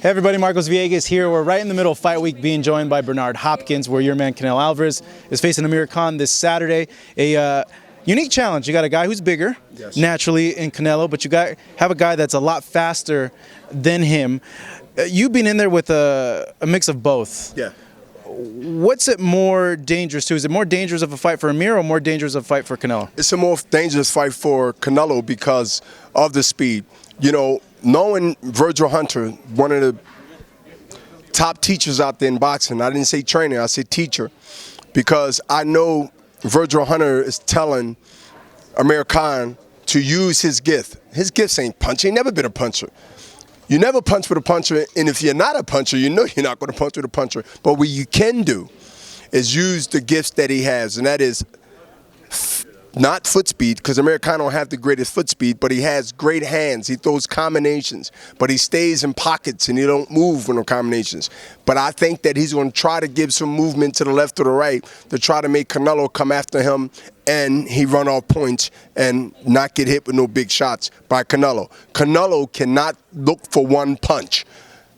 Hey everybody, Marcos Villegas here. We're right in the middle of fight week, being joined by Bernard Hopkins, where your man Canelo Alvarez is facing Amir Khan this Saturday. A unique challenge. You got a guy who's bigger, naturally, in Canelo, but have a guy that's a lot faster than him. You've been in there with a mix of both. Yeah. What's it more dangerous to? Is it more dangerous of a fight for Amir or more dangerous of a fight for Canelo? It's a more dangerous fight for Canelo because of the speed. You know, knowing Virgil Hunter, one of the top teachers out there in boxing, I didn't say trainer, I said teacher, because I know Virgil Hunter is telling Amir Khan to use his gift. His gifts ain't punching. He never been a puncher. You never punch with a puncher, and if you're not a puncher, you know you're not going to punch with a puncher. But what you can do is use the gifts that he has, and that is not foot speed, because Amir Khan don't have the greatest foot speed, but he has great hands. He throws combinations, but he stays in pockets and he don't move with no combinations. But I think that he's going to try to give some movement to the left or the right to try to make Canelo come after him and he run off points and not get hit with no big shots by Canelo. Canelo cannot look for one punch.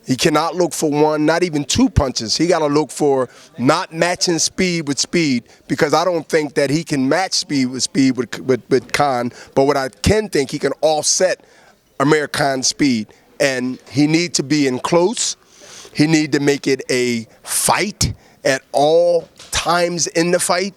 He cannot look for one, not even two punches. He got to look for not matching speed with speed, because I don't think that he can match speed with Khan. But what I can think, he can offset Amir Khan's speed. And he needs to be in close. He needs to make it a fight at all times in the fight.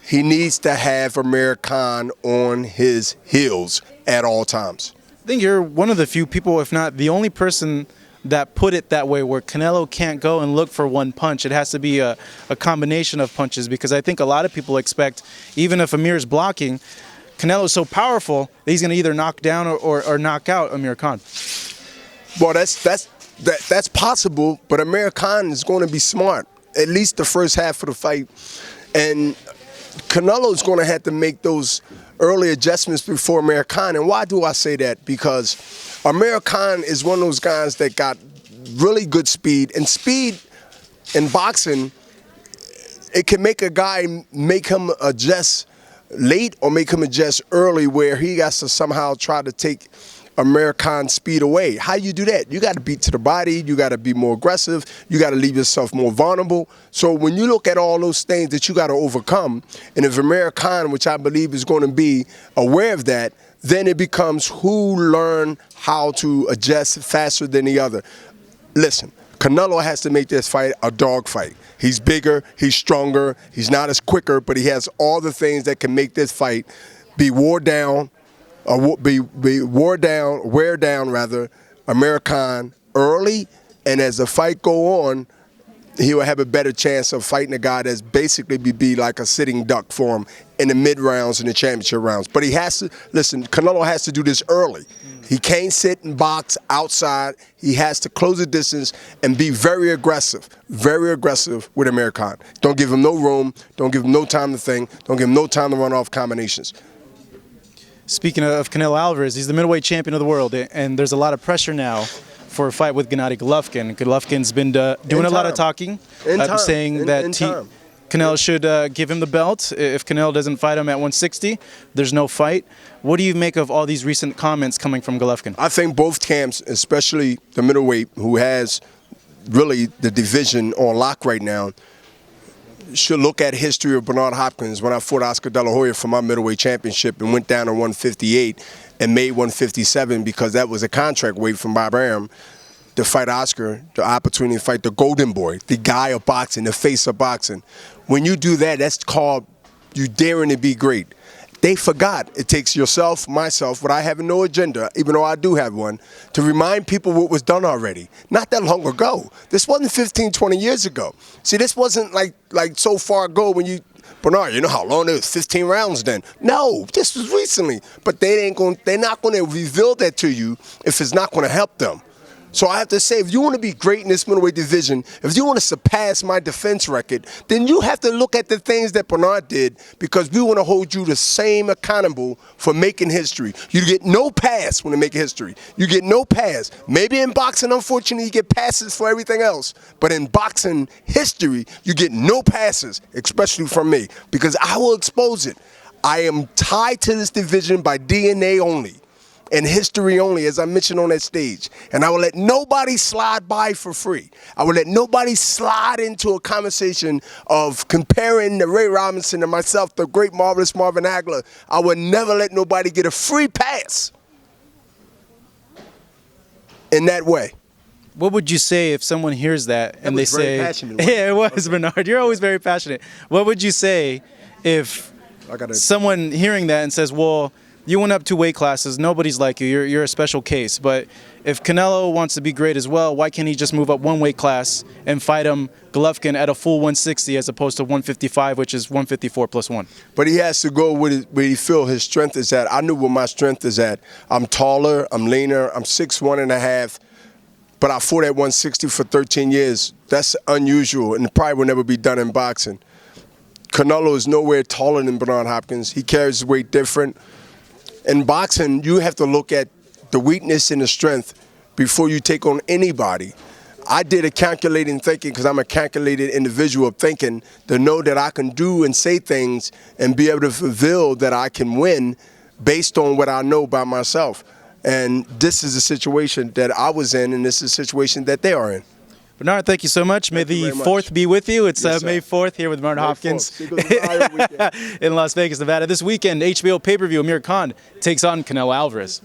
He needs to have Amir Khan on his heels at all times. I think you're one of the few people, if not the only person, that put it that way, where Canelo can't go and look for one punch. It has to be a combination of punches, because I think a lot of people expect, even if Amir's blocking, Canelo's so powerful that he's going to either knock down or knock out Amir Khan. Well, that's possible, but Amir Khan is going to be smart, at least the first half of the fight. And Canelo's going to have to make those early adjustments before Amir Khan. And why do I say that? Because Amir Khan is one of those guys that got really good speed. And speed in boxing, it can make a guy, make him adjust late or make him adjust early, where he has to somehow try to take Amir Khan's speed away. How you do that? You got to beat to the body. You got to be more aggressive. You got to leave yourself more vulnerable. So when you look at all those things that you got to overcome, and if Amir Khan, which I believe is going to be aware of that, then it becomes who learn how to adjust faster than the other. Listen, Canelo has to make this fight a dog fight. He's bigger, he's stronger, he's not as quicker, but he has all the things that can make this fight be wear down Amir Khan early, and as the fight go on, he will have a better chance of fighting a guy that's basically be like a sitting duck for him in the mid rounds and the championship rounds. But he has to, listen, Canelo has to do this early. He can't sit and box outside. He has to close the distance and be very aggressive with Amir Khan. Don't give him no room. Don't give him no time to think. Don't give him no time to run off combinations. Speaking of Canelo Alvarez, he's the middleweight champion of the world, and there's a lot of pressure now for a fight with Gennady Golovkin. Golovkin's been doing a lot of talking, saying that Canelo should give him the belt. If Canelo doesn't fight him at 160, there's no fight. What do you make of all these recent comments coming from Golovkin? I think both camps, especially the middleweight, who has really the division on lock right now, should look at history of Bernard Hopkins when I fought Oscar De La Hoya for my middleweight championship and went down to 158 and made 157 because that was a contract weight from Bob Arum to fight Oscar, the opportunity to fight the golden boy, the guy of boxing, the face of boxing. When you do that, that's called you daring to be great. They forgot. It takes yourself, myself, but I have no agenda, even though I do have one, to remind people what was done already. Not that long ago. This wasn't 15, 20 years ago. See, this wasn't like so far ago when you, Bernard, you know how long it was, 15 rounds then. No, this was recently. But they're not going to reveal that to you if it's not going to help them. So I have to say, if you want to be great in this middleweight division, if you want to surpass my defense record, then you have to look at the things that Bernard did, because we want to hold you the same accountable for making history. You get no pass when you make history. You get no pass. Maybe in boxing, unfortunately, you get passes for everything else. But in boxing history, you get no passes, especially from me, because I will expose it. I am tied to this division by DNA only. and history only, as I mentioned on that stage. And I will let nobody slide by for free. I will let nobody slide into a conversation of comparing the Ray Robinson and myself, the great, marvelous Marvin Hagler. I would never let nobody get a free pass in that way. What would you say if someone hears that and they say, passionate, yeah, it was, Bernard. You're always very passionate. What would you say if someone hearing that and says, well, you went up 2 weight classes, nobody's like you, you're a special case, but if Canelo wants to be great as well, why can't he just move up 1 weight class and fight Golovkin at a full 160 as opposed to 155, which is 154 plus 1? But he has to go where he feel his strength is at. I knew where my strength is at. I'm taller, I'm leaner, I'm 6'1.5", but I fought at 160 for 13 years. That's unusual and probably will never be done in boxing. Canelo is nowhere taller than Bernard Hopkins. He carries his weight different. In boxing, you have to look at the weakness and the strength before you take on anybody. I did a calculating thinking because I'm a calculated individual of thinking to know that I can do and say things and be able to fulfill that I can win based on what I know about myself. And this is a situation that I was in, and this is a situation that they are in. Bernard, thank you so much. May the 4th be with you. It's Yes, May 4th here with Bernard Hopkins in in Las Vegas, Nevada. This weekend, HBO pay-per-view, Amir Khan takes on Canelo Alvarez.